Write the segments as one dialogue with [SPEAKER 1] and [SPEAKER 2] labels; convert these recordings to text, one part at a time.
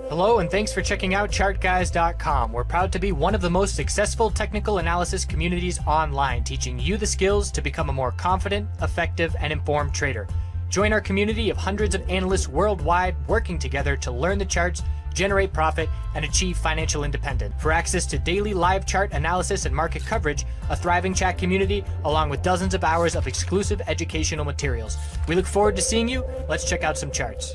[SPEAKER 1] Hello and thanks for checking out ChartGuys.com. We're proud to be one of the most successful technical analysis communities online, teaching you the skills to become a more confident, effective, and informed trader. Join our community of hundreds of analysts worldwide working together to learn the charts, generate profit, and achieve financial independence. For access to daily live chart analysis and market coverage, a thriving chat community, along with dozens of hours of exclusive educational materials. We look forward to seeing you. Let's check out some charts.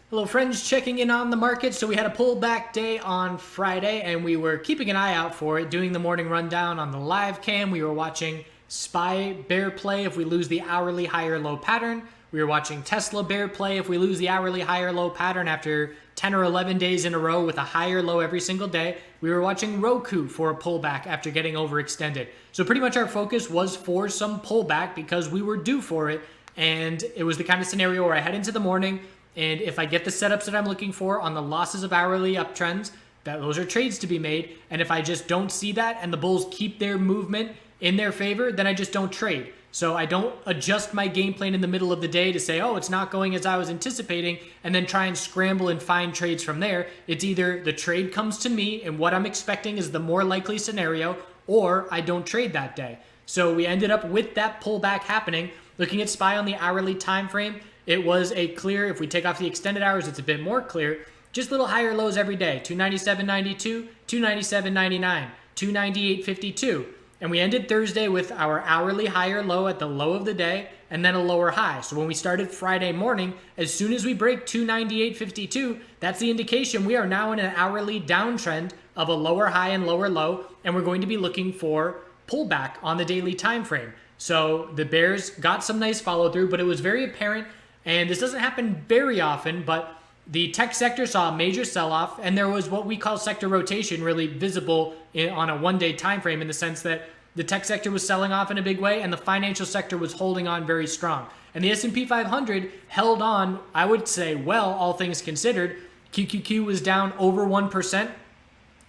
[SPEAKER 1] Hello friends, checking in on the market. So we had a pullback day on Friday and we were keeping an eye out for it, doing the morning rundown on the live cam. We were watching SPY bear play if we lose the hourly higher low pattern. We were watching Tesla bear play if we lose the hourly higher low pattern after 10 or 11 days in a row with a higher low every single day. We were watching Roku for a pullback after getting overextended. So pretty much our focus was for some pullback because we were due for it. And it was the kind of scenario where I head into the morning, and if I get the setups that I'm looking for on the losses of hourly uptrends, those are trades to be made. And if I just don't see that and the bulls keep their movement in their favor, then I just don't trade. So I don't adjust my game plan in the middle of the day to say, oh, it's not going as I was anticipating, and then try and scramble and find trades from there. It's either the trade comes to me and what I'm expecting is the more likely scenario, or I don't trade that day. So we ended up with that pullback happening. Looking at SPY on the hourly time frame, it was a clear, if we take off the extended hours, it's a bit more clear. Just little higher lows every day. 297.92, 297.99, 298.52. And we ended Thursday with our hourly higher low at the low of the day and then a lower high. So when we started Friday morning, as soon as we break 298.52, that's the indication we are now in an hourly downtrend of a lower high and lower low. And we're going to be looking for pullback on the daily time frame. So the bears got some nice follow through, but it was very apparent. And this doesn't happen very often, but the tech sector saw a major sell-off, and there was what we call sector rotation really visible on a one-day time frame, in the sense that the tech sector was selling off in a big way and the financial sector was holding on very strong. And the S&P 500 held on, I would say, well, all things considered. QQQ was down over 1%.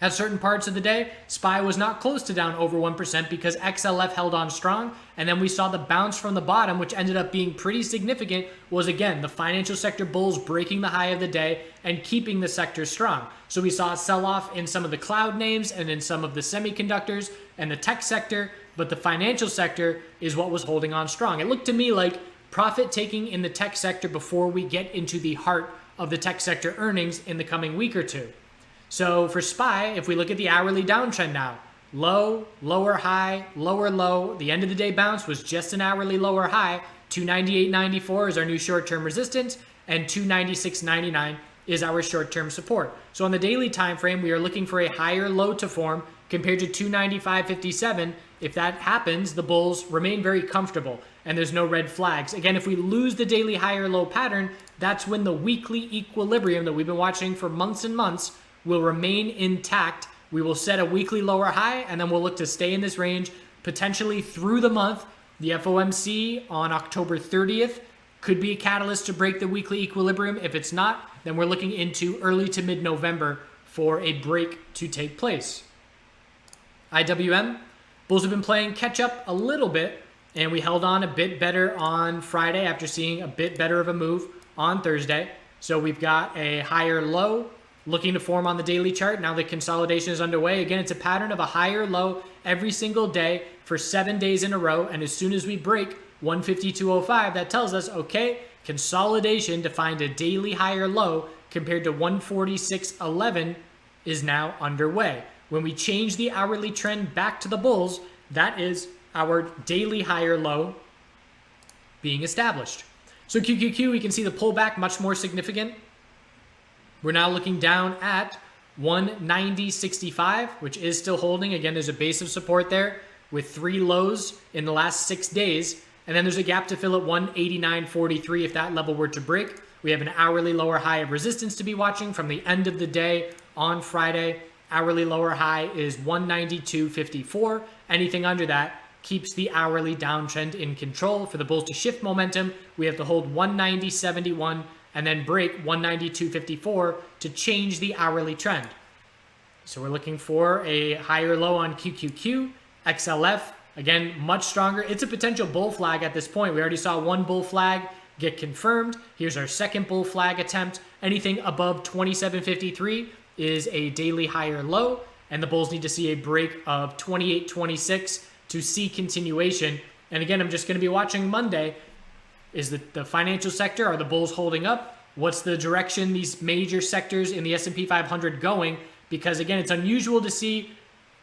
[SPEAKER 1] At certain parts of the day, SPY was not close to down over 1% because XLF held on strong. And then we saw the bounce from the bottom, which ended up being pretty significant, was again, the financial sector bulls breaking the high of the day and keeping the sector strong. So we saw a sell-off in some of the cloud names and in some of the semiconductors and the tech sector, but the financial sector is what was holding on strong. It looked to me like profit taking in the tech sector before we get into the heart of the tech sector earnings in the coming week or two. So for SPY, if we look at the hourly downtrend now, low, lower high, lower low, the end of the day bounce was just an hourly lower high. 298.94 is our new short-term resistance, and 296.99 is our short-term support. So on the daily time frame, we are looking for a higher low to form compared to 295.57. If that happens, the bulls remain very comfortable and there's no red flags. Again, if we lose the daily higher low pattern, that's when the weekly equilibrium that we've been watching for months and months will remain intact. We will set a weekly lower high and then we'll look to stay in this range potentially through the month. The FOMC on October 30th could be a catalyst to break the weekly equilibrium. If it's not, then we're looking into early to mid-November for a break to take place. IWM, bulls have been playing catch up a little bit, and we held on a bit better on Friday after seeing a bit better of a move on Thursday. So we've got a higher low looking to form on the daily chart. Now the consolidation is underway. Again, it's a pattern of a higher low every single day for 7 days in a row. And as soon as we break 152.05, that tells us, okay, consolidation to find a daily higher low compared to 146.11 is now underway. When we change the hourly trend back to the bulls, that is our daily higher low being established. So QQQ, we can see the pullback much more significant. We're now looking down at 190.65, which is still holding. Again, there's a base of support there with 3 lows in the last 6 days. And then there's a gap to fill at 189.43 if that level were to break. We have an hourly lower high of resistance to be watching from the end of the day on Friday. Hourly lower high is 192.54. Anything under that keeps the hourly downtrend in control. For the bulls to shift momentum, we have to hold 190.71 and then break 192.54 to change the hourly trend. So we're looking for a higher low on QQQ. XLF, again, much stronger. It's a potential bull flag at this point. We already saw one bull flag get confirmed. Here's our second bull flag attempt. Anything above 27.53 is a daily higher low, and the bulls need to see a break of 28.26 to see continuation. And again, I'm just going to be watching Monday. Is the financial sector, are the bulls holding up? What's the direction these major sectors in the S&P 500 going? Because again, it's unusual to see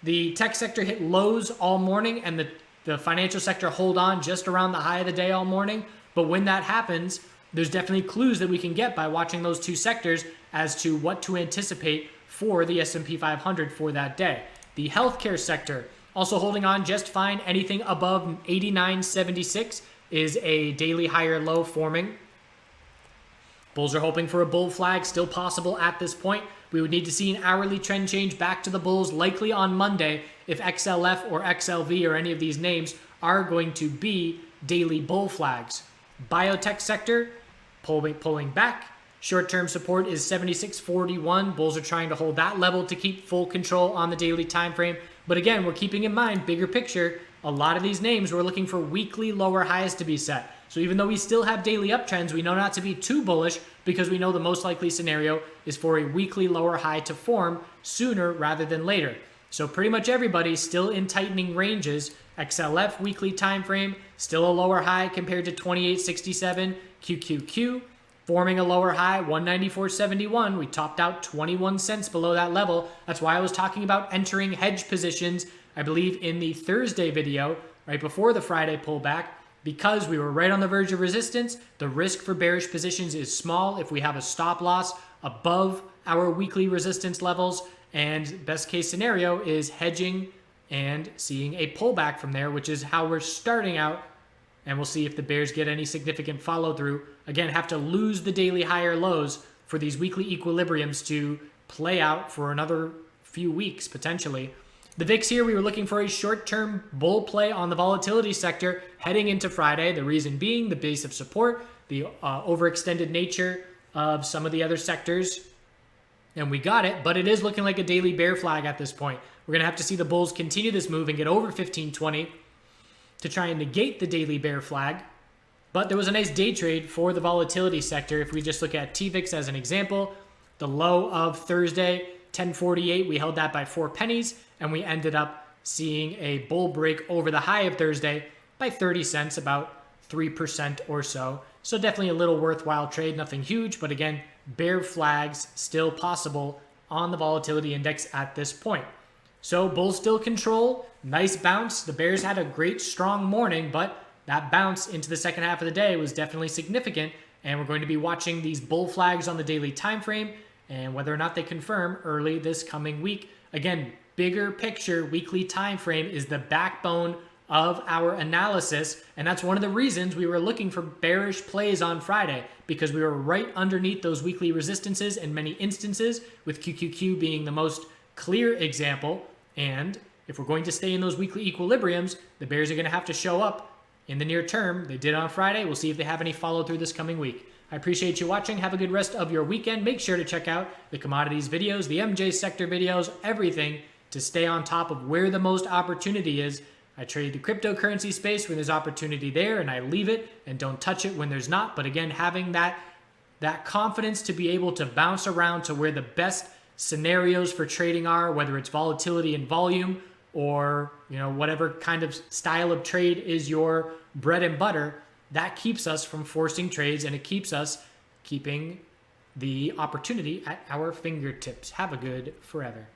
[SPEAKER 1] the tech sector hit lows all morning and the financial sector hold on just around the high of the day all morning. But when that happens, there's definitely clues that we can get by watching those two sectors as to what to anticipate for the S&P 500 for that day. The healthcare sector also holding on just fine. Anything above 89.76 is a daily higher low forming. Bulls are hoping for a bull flag, still possible at this point. We would need to see an hourly trend change back to the bulls, likely on Monday, if XLF or XLV or any of these names are going to be daily bull flags. Biotech sector pulling back. Short-term support is 76.41. Bulls are trying to hold that level to keep full control on the daily time frame. But again, we're keeping in mind, bigger picture, a lot of these names, we're looking for weekly lower highs to be set. So even though we still have daily uptrends, we know not to be too bullish because we know the most likely scenario is for a weekly lower high to form sooner rather than later. So pretty much everybody still in tightening ranges. XLF weekly time frame, still a lower high compared to 28.67. QQQ forming a lower high, 194.71. We topped out 21 cents below that level. That's why I was talking about entering hedge positions, I believe, in the Thursday video, right before the Friday pullback, because we were right on the verge of resistance. The risk for bearish positions is small if we have a stop loss above our weekly resistance levels, and best case scenario is hedging and seeing a pullback from there, which is how we're starting out. And we'll see if the bears get any significant follow through. Again, have to lose the daily higher lows for these weekly equilibriums to play out for another few weeks potentially. The VIX here, we were looking for a short-term bull play on the volatility sector heading into Friday. The reason being the base of support, the overextended nature of some of the other sectors. And we got it, but it is looking like a daily bear flag at this point. We're going to have to see the bulls continue this move and get over 1520 to try and negate the daily bear flag. But there was a nice day trade for the volatility sector. If we just look at TVIX as an example, the low of Thursday, 1048, we held that by 4 pennies, and we ended up seeing a bull break over the high of Thursday by 30 cents, about 3% or so. So definitely a little worthwhile trade, nothing huge, but again, bear flags still possible on the volatility index at this point. So bulls still control, nice bounce. The bears had a great strong morning, but that bounce into the second half of the day was definitely significant, and we're going to be watching these bull flags on the daily time frame and whether or not they confirm early this coming week. Again, bigger picture weekly time frame is the backbone of our analysis, and that's one of the reasons we were looking for bearish plays on Friday, because we were right underneath those weekly resistances in many instances, with QQQ being the most clear example. And if we're going to stay in those weekly equilibriums, the bears are going to have to show up in the near term. They did on Friday. We'll see if they have any follow through this coming week. I appreciate you watching. Have a good rest of your weekend. Make sure to check out the commodities videos, the MJ sector videos, everything to stay on top of where the most opportunity is. I trade the cryptocurrency space when there's opportunity there, and I leave it and don't touch it when there's not. But again, having that confidence to be able to bounce around to where the best scenarios for trading are, whether it's volatility and volume or whatever kind of style of trade is your bread and butter, that keeps us from forcing trades, and it keeps us keeping the opportunity at our fingertips. Have a good forever.